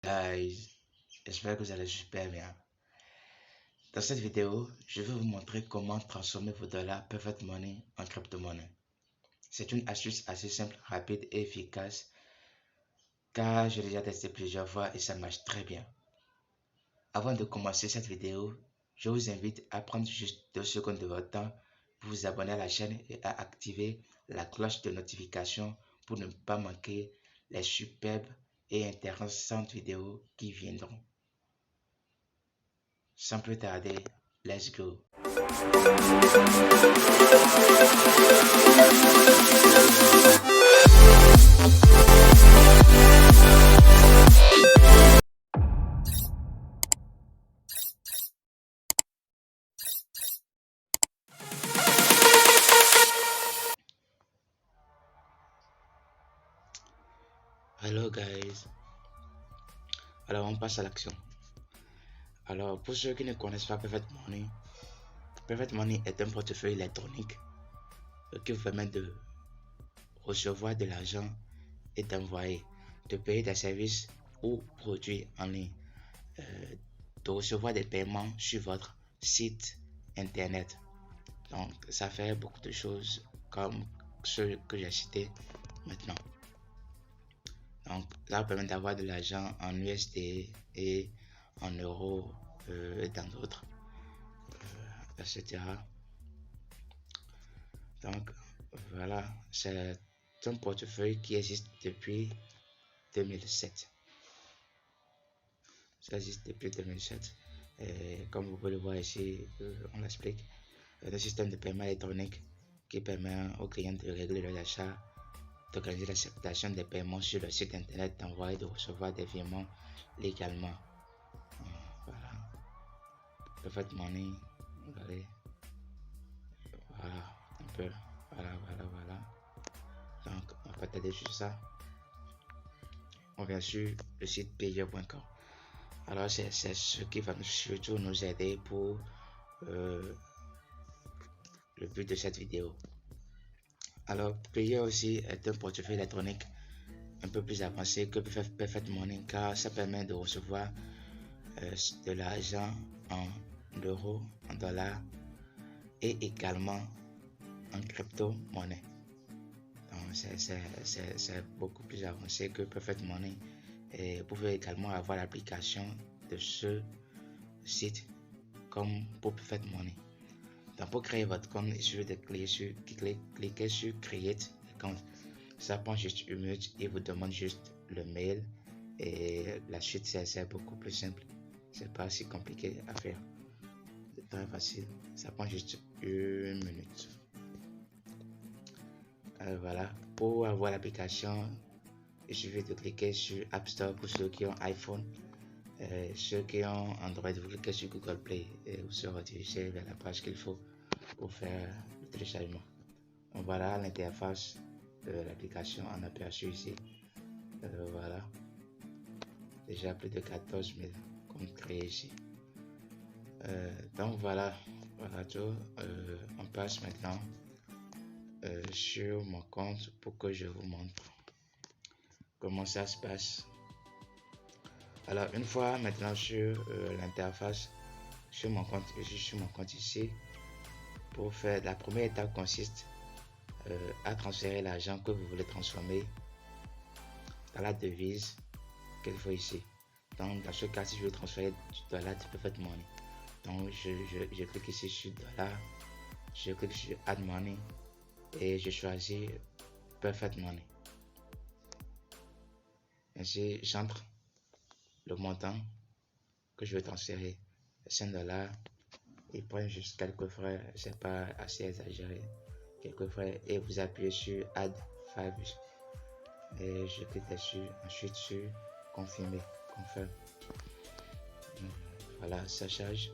guys, j'espère que vous allez super bien. Dans cette vidéo, je vais vous montrer comment transformer vos dollars Perfect Money en crypto-monnaie. C'est une astuce assez simple, rapide et efficace car j'ai déjà testé plusieurs fois et ça marche très bien. Avant de commencer cette vidéo, je vous invite à prendre juste 2 secondes de votre temps pour vous abonner à la chaîne et à activer la cloche de notification pour ne pas manquer les superbes et intéressantes vidéos qui viendront. Sans plus tarder, let's go. Hello guys. Alors on passe à l'action. Alors pour ceux qui ne connaissent pas Perfect Money est un portefeuille électronique qui vous permet de recevoir de l'argent et d'envoyer, de payer des services ou produits en ligne, de recevoir des paiements sur votre site internet. Donc ça fait beaucoup de choses comme ceux que j'ai cités maintenant. Donc ça vous permet d'avoir de l'argent en USD et en euros et dans d'autres, etc. Donc voilà, c'est un portefeuille qui existe depuis 2007. Ça existe depuis 2007. Et comme vous pouvez le voir ici, on l'explique. Un système de paiement électronique qui permet aux clients de régler leurs achats, d'organiser l'acceptation des paiements sur le site internet, d'envoyer et de recevoir des virements légalement. Voilà. Perfect Money. Regardez. Voilà. Un peu. Voilà. Donc, on va t'aider sur ça. On vient sur le site payer.com. Alors, c'est ce qui va surtout nous aider pour le but de cette vidéo. Alors, Payer aussi est un portefeuille électronique un peu plus avancé que Perfect Money car ça permet de recevoir de l'argent en euros, en dollars et également en crypto-monnaie. Donc, c'est beaucoup plus avancé que Perfect Money. Et vous pouvez également avoir l'application de ce site comme pour Perfect Money. Donc pour créer votre compte, il suffit de cliquer sur Create Account. Ça prend juste une minute et vous demande juste le mail et la suite c'est beaucoup plus simple. C'est pas si compliqué à faire. C'est très facile. Ça prend juste une minute. Voilà. Pour avoir l'application, il suffit de cliquer sur App Store pour ceux qui ont iPhone. Ceux qui ont Android, vous cliquez sur Google Play et vous serez redirigé vers la page qu'il faut pour faire le téléchargement. Donc voilà l'interface de l'application en aperçu ici. Voilà. Déjà plus de 14 000 comptes créés ici. Donc voilà tout. On passe maintenant sur mon compte pour que je vous montre comment ça se passe. Alors une fois maintenant sur l'interface sur mon compte, je suis sur mon compte ici. Pour faire la première étape consiste à transférer l'argent que vous voulez transformer dans la devise qu'il faut ici. Donc dans ce cas, si je veux transférer du dollar de Perfect Money, donc je clique ici sur dollar, je clique sur Add Money et je choisis Perfect Money. Ainsi j'entre le montant que je veux transférer, 5 $. Il prend juste quelques frais, c'est pas assez exagéré, quelques frais, et vous appuyez sur Add 5 et je clique dessus, ensuite sur confirmer, confirm. Voilà, ça charge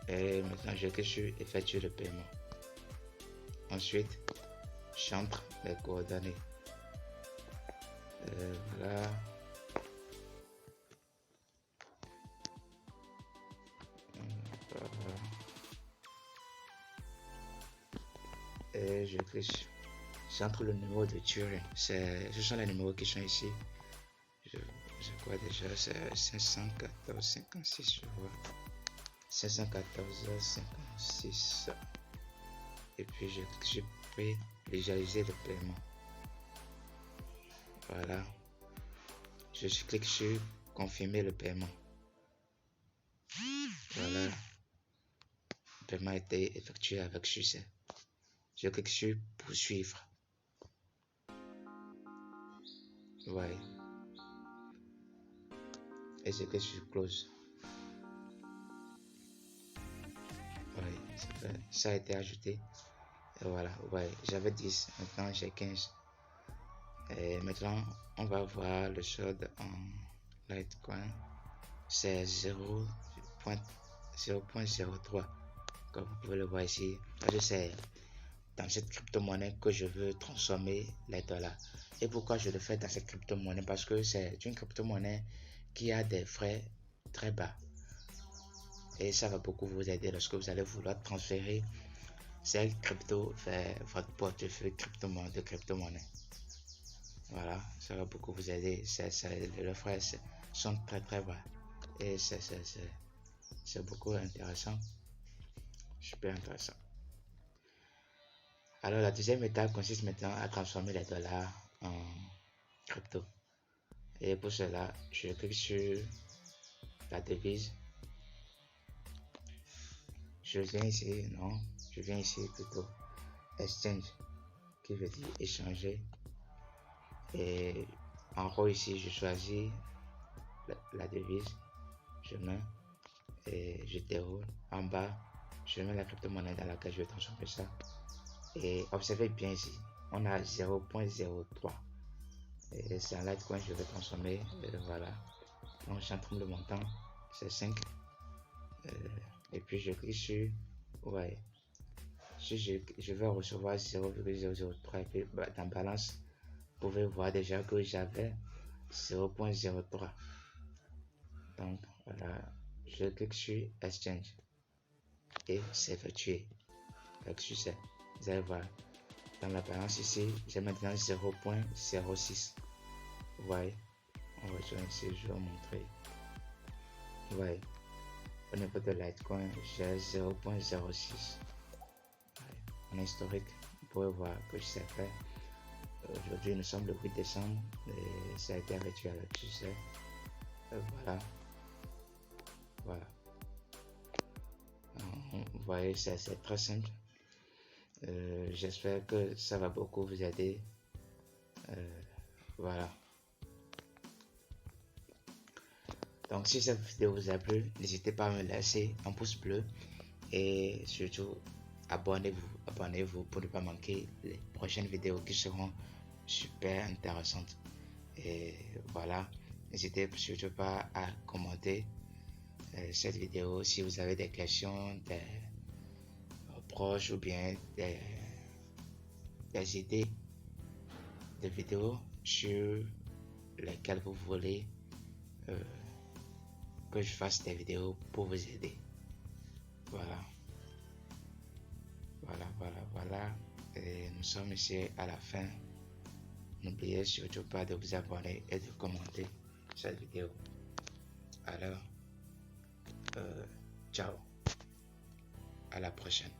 et maintenant je clique sur effectuer le paiement. Ensuite j'entre les coordonnées. Voilà. Et je clique J'entre le numéro de Turing. Ce sont les numéros qui sont ici. Je crois déjà, c'est 514, 56, je vois. 514, 56. Et puis je peux visualiser le paiement. Voilà. Je clique sur confirmer le paiement. Voilà. Le paiement a été effectué avec succès. Je clique sur poursuivre. Ouais. Et je clique sur close. Ouais, ça a été ajouté. Et voilà, ouais, j'avais 10, maintenant j'ai 15. Et maintenant, on va voir le solde en Litecoin. C'est 0.03, comme vous pouvez le voir ici. Parce que c'est dans cette crypto-monnaie que je veux transformer les dollars. Et pourquoi je le fais dans cette crypto-monnaie? Parce que c'est une crypto-monnaie qui a des frais très bas. Et ça va beaucoup vous aider lorsque vous allez vouloir transférer cette crypto vers votre portefeuille de crypto-monnaie. Voilà, ça va beaucoup vous aider. Les frais sont très très bas. Et c'est beaucoup intéressant. Super intéressant. Alors la deuxième étape consiste maintenant à transformer les dollars en crypto. Et pour cela, je clique sur la devise. Je viens ici, non, je viens ici plutôt exchange, qui veut dire échanger. Et en haut ici, je choisis la devise, je mets et je déroule. En bas, je mets la crypto-monnaie dans laquelle je vais transformer ça. Et observez bien ici, on a 0.03. Et c'est un Litecoin que je vais transformer. Et voilà. Donc j'entre le montant, c'est 5. Et puis je clique sur ouais. Si je vais recevoir 0,003 et puis dans balance, vous pouvez voir déjà que j'avais 0.03. Donc voilà, je clique sur exchange et c'est effectué avec succès. Vous allez voir dans la balance ici, j'ai maintenant 0.06. Vous voyez, on rejoint ici, je vais vous montrer. Vous voyez, au niveau de Litecoin, j'ai 0.06. En historique, vous pouvez voir que je sais faire. Aujourd'hui, nous sommes le 8 décembre et ça a été effectué avec succès. Voilà. Voilà. Vous voyez, c'est très simple. J'espère que ça va beaucoup vous aider. Voilà. Donc, si cette vidéo vous a plu, n'hésitez pas à me laisser un pouce bleu et surtout abonnez-vous pour ne pas manquer les prochaines vidéos qui seront super intéressantes. Et voilà, n'hésitez surtout pas à commenter cette vidéo si vous avez des questions, des proches ou bien des idées de vidéos sur lesquelles vous voulez que je fasse des vidéos pour vous aider. Voilà. Et nous sommes ici à la fin. N'oubliez surtout pas de vous abonner et de commenter cette vidéo. Alors, ciao. À la prochaine.